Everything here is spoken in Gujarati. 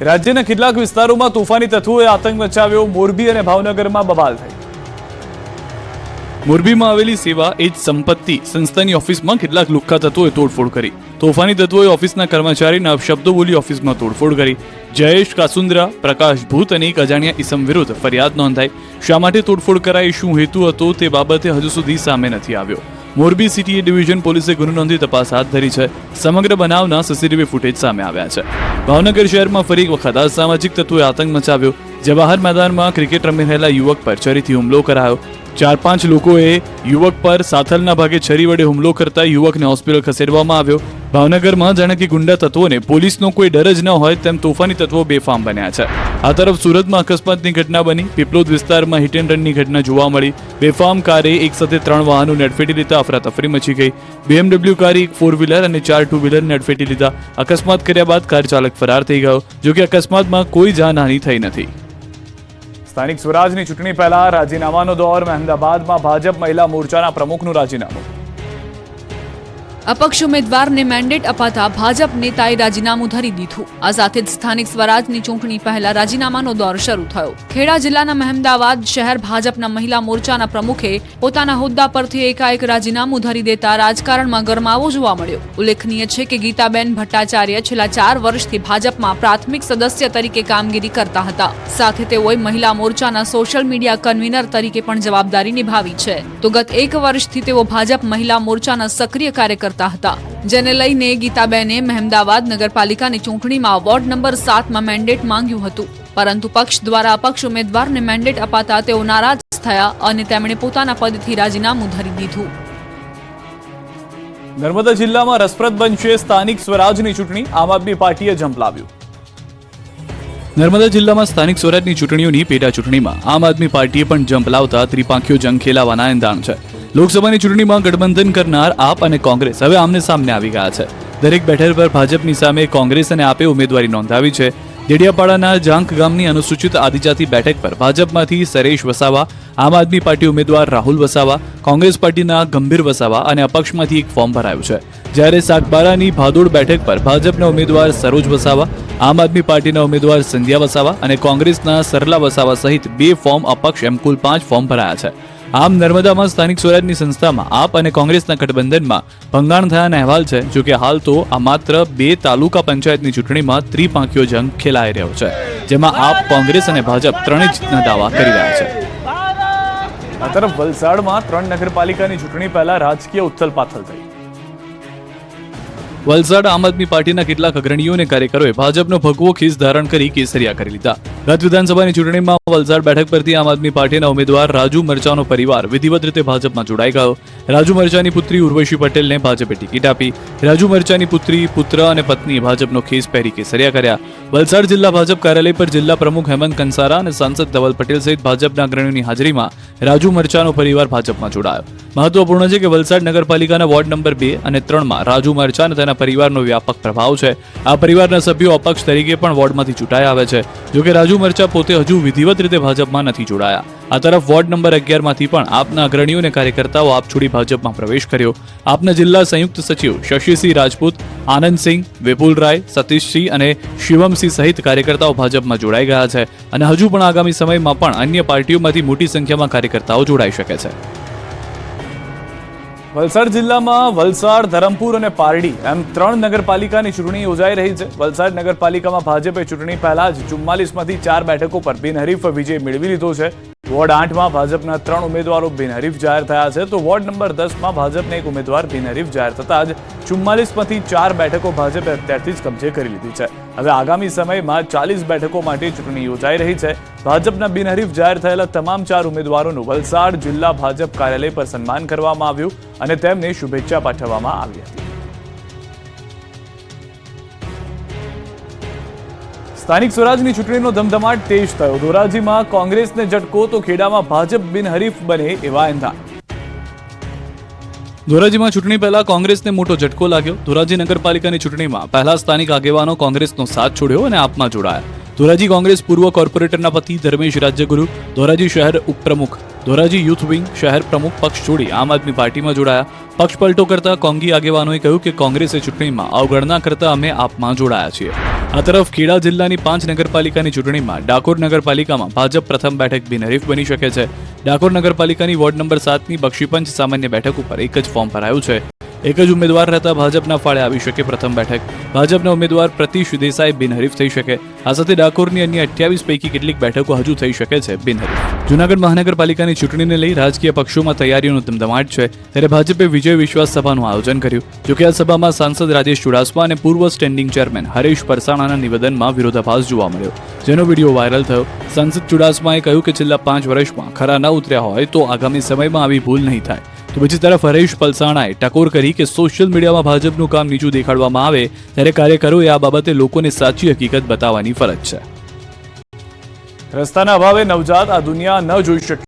રાજ્યના કેટલાક વિસ્તારોમાં તોફાની તત્વોએ આતંક મચાવ્યો. મોરબી અને ભાવનગરમાં બબાલ થઈ. મોરબીમાં આવેલી સેવા એજ સંપત્તિ સંસ્થાની ઓફિસમાં કેટલાક લુખ્ખા તત્વોએ તોડફોડ કરી. તોફાની તત્વોએ ઓફિસના કર્મચારીના અપશબ્દો બોલી ઓફિસમાં તોડફોડ કરી. જયેશ કાસુંદ્રા, પ્રકાશ ભૂત અને એક અજાણ્યા ઇસમ વિરુદ્ધ ફરિયાદ નોંધાઈ. શા માટે તોડફોડ કરાઈ, શું હેતુ હતો તે બાબતે હજુ સુધી સામે નથી આવ્યો. મોરબી સિટી ડિવિઝન પોલીસે ગુનો નોંધી તપાસ હાથ ધરી છે. સમગ્ર બનાવના સીસીટીવી ફૂટેજ સામે આવ્યા છે. ભાવનગર શહેરમાં ફરી એક વખત અસામાજિક તત્વોએ આતંક મચાવ્યો. જવાહર મેદાનમાં ક્રિકેટ રમી રહેલા યુવક પર છરીથી હુમલો કરાયો. 4-5 લોકોએ યુવક પર સાથલના ભાગે છરી વડે હુમલો કરતા યુવકને હોસ્પિટલ ખસેડવામાં આવ્યો. ભાવનગરમાં જાણે કે ગુંડા તત્વોને પોલીસનો કોઈ ડર જ ન હોય તેમ તોફાની તત્વો બેફામ બન્યા છે. આ તરફ સુરતમાં અકસ્માતની ઘટના બની. પીપલોદ વિસ્તારમાં હિટ એન્ડ રનની ઘટના જોવા મળી. બેફામ કારે એક સાથે 3 વાહનોને અડફેટી લેતા અફરાતફરી મચી ગઈ. BMW કારે 4 વ્હીલર અને 4 2 વ્હીલરને અડફેટી લીધા. અકસ્માત કર્યા બાદ કાર ચાલક ફરાર થઈ ગયો. જોકે અકસ્માતમાં કોઈ જાનહાનિ થઈ નથી. સ્થાનિક સ્વરાજની ચૂંટણી પહેલા રાજીનામાનો દોર. અમદાવાદમાં ભાજપ મહિલા મોરચાના પ્રમુખનું રાજીનામું. અપક્ષ ઉમેદવારને મેન્ડેટ અપાતા ભાજપ નેતાએ રાજીનામું ધરી દીધું. આ સાથે જ સ્થાનિક સ્વરાજની ચૂંટણી પહેલા રાજીનામાનો દોર શરૂ થયો. ખેડા જિલ્લાના મહેમદાવાદ શહેર ભાજપના મહિલા મોરચાના પ્રમુખે પોતાના હોદ્દા પરથી એકાએક રાજીનામું ધરી દેતા રાજકારણમાં ગરમાવો જોવા મળ્યો. ઉલ્લેખનીય છે કે ગીતાબેન ભટ્ટાચાર્ય છેલ્લા 4 વર્ષથી ભાજપમાં પ્રાથમિક સદસ્ય તરીકે કામગીરી કરતા હતા. સાથે તેઓએ મહિલા મોરચાના સોશિયલ મીડિયા કન્વીનર તરીકે પણ જવાબદારી નિભાવી છે. તો ગત 1 વર્ષથી તેઓ ભાજપ મહિલા મોરચાના સક્રિય કાર્યકર્તા હતા, જેને લઈને ગીતાબેને મહેમદાવાદ નગરપાલિકાની ચૂંટણીમાં વોર્ડ નંબર 7માં મેન્ડેટ માંગ્યું હતું. પરંતુ પક્ષ દ્વારા અપક્ષ ઉમેદવારને મેન્ડેટ અપાતા તેઓ નારાજ થયા અને તેમણે પોતાના પદથી રાજીનામું ધરી દીધું. નર્મદા જિલ્લામાં રસપ્રદ બનશે સ્થાનિક સ્વરાજની ચૂંટણી. આમ આદમી પાર્ટીએ ઝંપલાવ્યું. નર્મદા જિલ્લામાં સ્થાનિક સ્વરાજની ચૂંટણીઓની પેટા ચૂંટણીમાં આમ આદમી પાર્ટીએ પણ ઝંપલાવતા ત્રિપાંખીયો જંગ ખેલાવાના એંધાણ છે. લોકસભાની ચૂંટણીમાં ગઠબંધન કરનાર આપ અને કોંગ્રેસ હવે આમને સામને આવી ગયા છે. દરેક બેઠક પર ભાજપની સામે કોંગ્રેસ અને આપે ઉમેદવારી નોંધાવી છે. દેડિયાપાડાના જાંક ગામની અનુસૂચિત આદિજાતિ બેઠક પર ભાજપમાંથી સરેશ વસાવા, આમ આદમી પાર્ટી ઉમેદવાર રાહુલ વસાવા, કોંગ્રેસ પાર્ટીના ગંભીર વસાવા અને અપક્ષમાંથી એક ફોર્મ ભરાયું છે. જ્યારે સાગબારાની ભાદોડ બેઠક પર ભાજપના ઉમેદવાર સરોજ વસાવા, આમ આદમી પાર્ટીના ઉમેદવાર સંધ્યા વસાવા અને કોંગ્રેસના સરલા વસાવા સહિત 2 ફોર્મ અપક્ષ એમ કુલ 5 ફોર્મ ભરાયા છે. આમ નર્મદામાં સ્થાનિક સ્વરાજની સંસ્થામાં આપ અને કોંગ્રેસના ગઠબંધનમાં ભંગાણ થયાના અહેવાલ છે. જોકે હાલ તો આ માત્ર 2 તાલુકા પંચાયતની ચૂંટણીમાં ત્રિપાંખીયો જંગ ખેલાઈ રહ્યો છે, જેમાં આપ, કોંગ્રેસ અને ભાજપ ત્રણેય જીતના દાવા કરી રહ્યા છે. આ તરફ વલસાડમાં 3 નગરપાલિકાની ચૂંટણી પહેલા રાજકીય ઉથલપાથલ થઈ. વલસાડ આમ આદમી પાર્ટીના કેટલાક અગ્રણીઓ અને કાર્યકરોએ ભાજપનો ભગવો ખીસ ધારણ કરી કેસરિયા કરી લીધા. ગત વિધાનસભાની ચૂંટણીમાં વલસાડ બેઠક પરથી આમ આદમી પાર્ટીના ઉમેદવાર રાજુ મરચાનો પરિવાર વિધિવત રીતે ભાજપમાં જોડાઈ ગયો. રાજુ મરચાની પુત્રી ઉર્વશી પટેલને ભાજપે ટિકિટ આપી. રાજુ મરચાની પુત્રી, પુત્ર અને પત્નીએ ભાજપનો ખીસ પહેરી કેસરિયા કર્યા. વલસાડ જિલ્લા ભાજપ કાર્યાલય પર જિલ્લા પ્રમુખ હેમંત કંસારા અને સાંસદ ધવલ પટેલ સહિત ભાજપના અગ્રણીઓની હાજરીમાં રાજુ મરચાનો પરિવાર ભાજપમાં જોડાયો. મહત્વપૂર્ણ છે કે વલસાડ નગરપાલિકાના વોર્ડ નંબર 2 અને 3માં રાજુ મરચા અને તેના પરિવારનો વ્યાપક પ્રભાવ છે. આ પરિવારના સભ્યો અપક્ષ તરીકે પણ વોર્ડમાંથી ચૂંટાઈ આવે છે. જોકે રાજુ મરચા પોતે હજુ વિધિવત રીતે ભાજપમાં નથી જોડાયા. આ તરફ વોર્ડ નંબર 11માંથી પણ આપના અગ્રણીઓ અને કાર્યકર્તાઓ આપ છોડી ભાજપમાં પ્રવેશ કર્યો. આપના જિલ્લા સંયુક્ત સચિવ શશિસિંહ રાજપૂત, આનંદસિંહ, વિપુલ રાય, સતીશસિંહ અને શિવમસિંહ સહિત કાર્યકર્તાઓ ભાજપમાં જોડાઈ ગયા છે અને હજુ પણ આગામી સમયમાં પણ અન્ય પાર્ટીઓમાંથી મોટી સંખ્યામાં કાર્યકર્તાઓ જોડાઈ શકે છે. વલસાડ જિલ્લામાં વલસાડ, ધરમપુર અને પારડી એમ 3 નગરપાલિકાની ચૂંટણી યોજાઈ રહી છે. વલસાડ નગરપાલિકામાં ભાજપે ચૂંટણી પહેલા જ 44માંથી 4 બેઠકો પર બિનહરીફ વિજય મેળવી લીધો છે. વોર્ડ 8માં ભાજપના 3 ઉમેદવારો બિનહરીફ જાહેર થયા છે, તો વોર્ડ નંબર 10માં ભાજપને એક ઉમેદવાર બિનહરીફ જાહેર થતા જ 44માંથી 4 બેઠકો ભાજપે અત્યારથી જ કબજે કરી લીધી છે. હવે આગામી સમયમાં 40 બેઠકો માટે ચૂંટણી યોજાઈ રહી છે. ભાજપના બિનહરીફ જાહેર થયેલા તમામ 4 ઉમેદવારોનું વલસાડ જિલ્લા ભાજપ કાર્યાલય પર સન્માન કરવામાં આવ્યું અને તેમને શુભેચ્છા પાઠવવામાં આવી હતી. સ્થાનિક સ્વરાજની ચૂંટણીનો ધમધમાટ તેજ થયો. ધોરાજીમાં કોંગ્રેસને ઝટકો તો ખેડામાં ભાજપ બિનહરીફ બને એવા એંધાણ. ધોરાજીમાં ચૂંટણી પહેલા કોંગ્રેસને મોટો ઝટકો લાગ્યો. ધોરાજી નગરપાલિકાની ચૂંટણીમાં પહેલા સ્થાનિક આગેવાનો કોંગ્રેસનો સાથ છોડ્યો અને આપમાં જોડાયા. ધોરાજી કોંગ્રેસ પૂર્વ કોર્પોરેટરના પતિ ધર્મેશ રાજ્યગુરુ, ધોરાજી શહેર ઉપપ્રમુખ ધોરાજી યુથ વિંગ શહેર પ્રમુખ પક્ષ છોડી આમ આદમી પાર્ટીમાં જોડાયા. પક્ષ પલટો કરતા કોંગી આગેવાનોએ કહ્યું કે કોંગ્રેસે ચૂંટણીમાં અવગણના કરતા અમે આપમાં જોડાયા છીએ. આ તરફ ખેડા જિલ્લાની 5 નગરપાલિકાની ચૂંટણીમાં ડાકોર નગરપાલિકામાં ભાજપ પ્રથમ બેઠક બિનહરીફ બની શકે છે. ડાકોર નગરપાલિકાની વોર્ડ નંબર 7ની બક્ષીપંચ સામાન્ય બેઠક ઉપર એક જ ફોર્મ ભરાયું છે. એક જ ઉમેદવાર રહેતા ભાજપના ફાળે આવી શકે પ્રથમ બેઠક. ભાજપના ઉમેદવાર પ્રતિશ દેસાઈ બિનહરીફ થઈ શકે. આ સાથે ડાકોરની અન્ય 28 પૈકી કેટલીક બેઠકો હજુ થઈ શકે છે બિનહરીફ. જૂનાગઢ મહાનગરપાલિકાની ચૂંટણીને લઈ રાજકીય પક્ષોમાં તૈયારીઓનો ધમધમાટ છે, ત્યારે ભાજપે વિજય વિશ્વાસ સભાનું આયોજન કર્યું. જોકે આ સભામાં સાંસદ રાજેશ ચુડાસમા અને પૂર્વ સ્ટેન્ડિંગ ચેરમેન હરેશ પરસાણાના નિવેદનમાં વિરોધાભાસ જોવા મળ્યો, જેનો વિડીયો વાયરલ થયો. સાંસદ ચુડાસમાએ કહ્યું કે છેલ્લા 5 વર્ષમાં ખરા ન ઉતર્યા હોય તો આગામી સમયમાં આવી ભૂલ નહીં થાય. તો બીજી તરફ હરેશ પલસાણાએ ટકોર કરી કે સોશિયલ મીડિયામાં ભાજપનું કામ નીચું દેખાડવામાં આવે ત્યારે કાર્યકરોએ આ બાબતે લોકોને સાચી હકીકત બતાવવાની ફરજ છે. રસ્તાના અભાવે નવજાત આ દુનિયા ન જોઈ શકે.